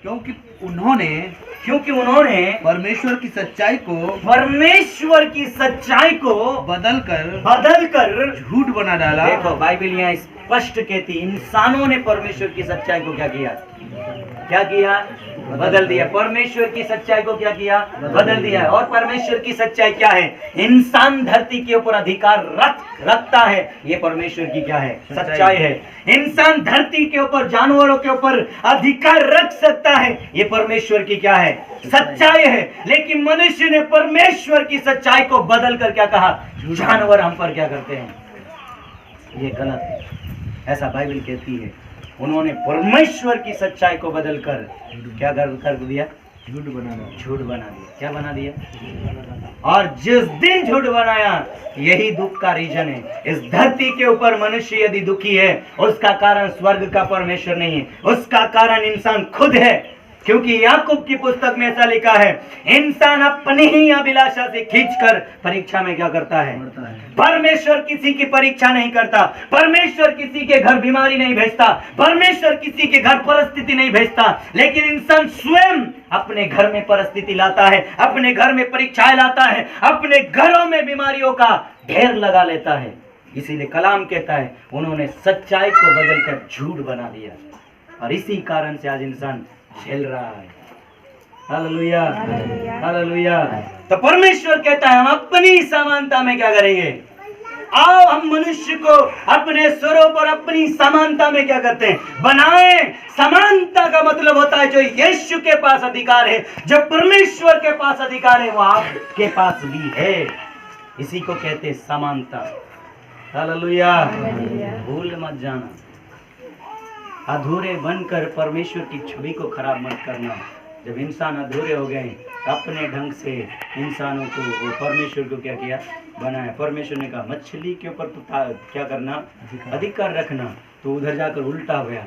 क्योंकि उन्होंने परमेश्वर की सच्चाई को बदलकर झूठ बना डाला। देखो बाइबल यहाँ स्पष्ट कहती, इंसानों ने परमेश्वर की सच्चाई को क्या किया? बदल दिया। परमेश्वर की सच्चाई को क्या किया? बदल दिया। और परमेश्वर की सच्चाई क्या है? इंसान धरती के ऊपर अधिकार रखता है, ये परमेश्वर की क्या है? सच्चाई है। इंसान धरती के ऊपर, जानवरों के ऊपर अधिकार रख सकता है, ये परमेश्वर की क्या है? सच्चाई है। लेकिन मनुष्य ने परमेश्वर की सच्चाई को बदल कर क्या कहा? जानवर हम पर क्या करते हैं? ये गलत है, ऐसा बाइबल कहती है। उन्होंने परमेश्वर की सच्चाई को बदलकर क्या कर दिया? झूठ बना दिया। क्या बना दिया? और जिस दिन झूठ बनाया, यही दुख का रीजन है। इस धरती के ऊपर मनुष्य यदि दुखी है, उसका कारण स्वर्ग का परमेश्वर नहीं है, उसका कारण इंसान खुद है। क्योंकि याकूब की पुस्तक में ऐसा लिखा है, इंसान अपनी ही अभिलाषा से खींचकर परीक्षा में क्या करता है? परमेश्वर किसी की परीक्षा नहीं करता। परमेश्वर किसी के घर बीमारी नहीं भेजता। परमेश्वर किसी के घर परिस्थिति नहीं भेजता। लेकिन इंसान स्वयं अपने घर में परिस्थिति लाता है, अपने घर में परीक्षाएं लाता है, अपने घरों में बीमारियों का ढेर लगा लेता है। इसीलिए कलाम कहता है, उन्होंने सच्चाई को बदलकर झूठ बना दिया, और इसी कारण से आज इंसान झेल रहा है। Hallelujah, hallelujah. तो परमेश्वर कहता है, हम अपनी समानता में क्या करेंगे? आओ हम मनुष्य को अपने स्वरूप और अपनी समानता में क्या करते हैं? बनाए। समानता का मतलब होता है जो यीशु के पास अधिकार है, जो परमेश्वर के पास अधिकार है, वो आपके पास भी है। इसी को कहते हैं समानता। हालेलुया। भूल मत जाना, अधूरे बनकर परमेश्वर की छवि को खराब मत करना। जब इंसान अधूरे हो गए, अपने ढंग से इंसानों को, वो परमेश्वर को क्या किया? बनाया। परमेश्वर ने कहा मछली के ऊपर तो क्या करना? अधिकार रखना। तो उधर जाकर उल्टा हो गया,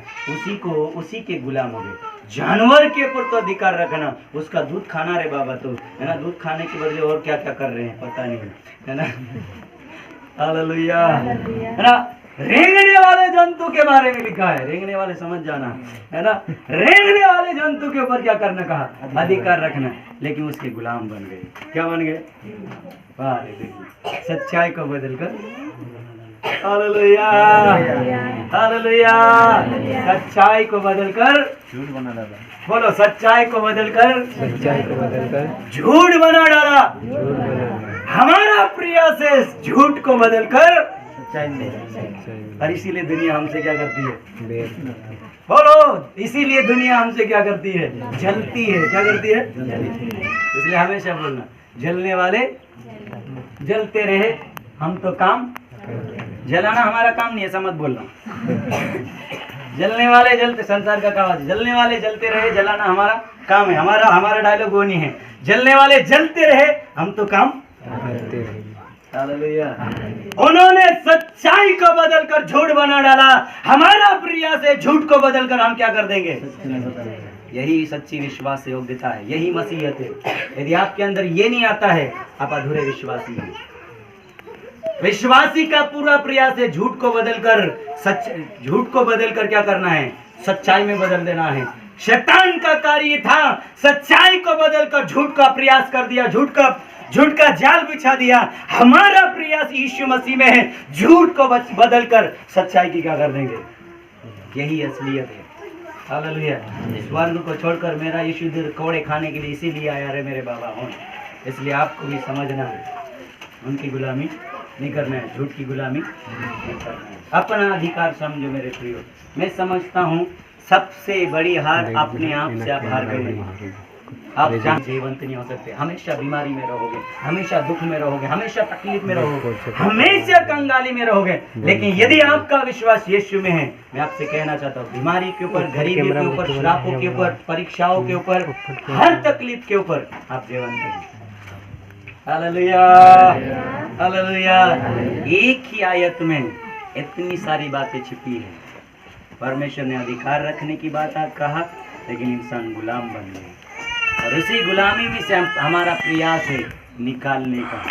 उसी के गुलाम हो गए। जानवर के ऊपर तो अधिकार रखना, उसका दूध खाना रे बाबा, तो है ना, दूध खाने के बदले और क्या क्या कर रहे हैं पता नहीं, है ना। हालेलुया, है ना। रेंगने वाले जंतु के बारे में लिखा है, रेंगने वाले समझ जाना, है ना। रेंगने वाले जंतु के ऊपर क्या करना कहा? अधिकार रखना। लेकिन उसके गुलाम बन गए। क्या बन गए? सच्चाई को बदलकर, हालेलुया, हालेलुया, सच्चाई को बदलकर झूठ बना डाला। बोलो, सच्चाई को बदलकर झूठ बना डाला। हमारा प्रयास झूठ को बदलकर और इसीलिए दुनिया हमसे क्या करती है? बोलो, इसीलिए दुनिया हमसे क्या करती है? जलती है। क्या करती है? इसलिए हमेशा बोलना, जलने वाले जलते रहे, हम तो काम। जलाना हमारा काम नहीं है, ऐसा मत बोलना। जलने वाले जलते, संसार का कहावत, जलने वाले जलते रहे, जलाना हमारा काम है। हमारा डायलॉग वो नहीं है, जलने वाले जलते रहे, हम तो काम करते रहे। उन्होंने सच्चाई को बदलकर झूठ बना डाला। हमारा प्रयास है झूठ को बदलकर हम क्या कर देंगे? यही सच्ची विश्वास योग्यता है, यही मसीहत है। यदि आपके अंदर ये नहीं आता है, आप अधूरे विश्वासी हैं। विश्वासी का पूरा प्रयास है झूठ को बदलकर क्या करना है? सच्चाई में बदल देना है। शैतान का कार्य था सच्चाई को बदलकर झूठ का प्रयास कर दिया, झूठ का जाल बिछा दिया। हमारा प्रयास यीशु मसीह में है, झूठ को बदलकर सच्चाई की क्या कर देंगे? यही असलियत है। हालेलुया। स्वर्ग को छोड़कर मेरा यीशु दिल कोड़े खाने के लिए इसीलिए आया रे मेरे बाबा हो। इसलिए आपको भी समझना है, उनकी गुलामी नहीं करना है, झूठ की गुलामी नहीं करना है। अपना अधिकार समझो मेरे प्रियो। मैं समझता हूँ सबसे बड़ी हार अपने आप से आप हार गए। आप जीवंत नहीं हो सकते, हमेशा बीमारी में रहोगे, हमेशा दुख में रहोगे, हमेशा तकलीफ में रहोगे, हमेशा कंगाली में रहोगे। लेकिन यदि आपका विश्वास यीशु में है, मैं आपसे कहना चाहता हूँ, बीमारी के ऊपर, गरीबी के ऊपर, श्रापों के ऊपर, परीक्षाओं के ऊपर, हर तकलीफ के ऊपर आप जीवंत हैं। Hallelujah, hallelujah. एक ही आयत में इतनी सारी बातें छिपी है। परमेश्वर ने अधिकार रखने की बात कहा, लेकिन इंसान गुलाम बन गए, और इसी गुलामी में से हमारा प्रयास है निकालने का।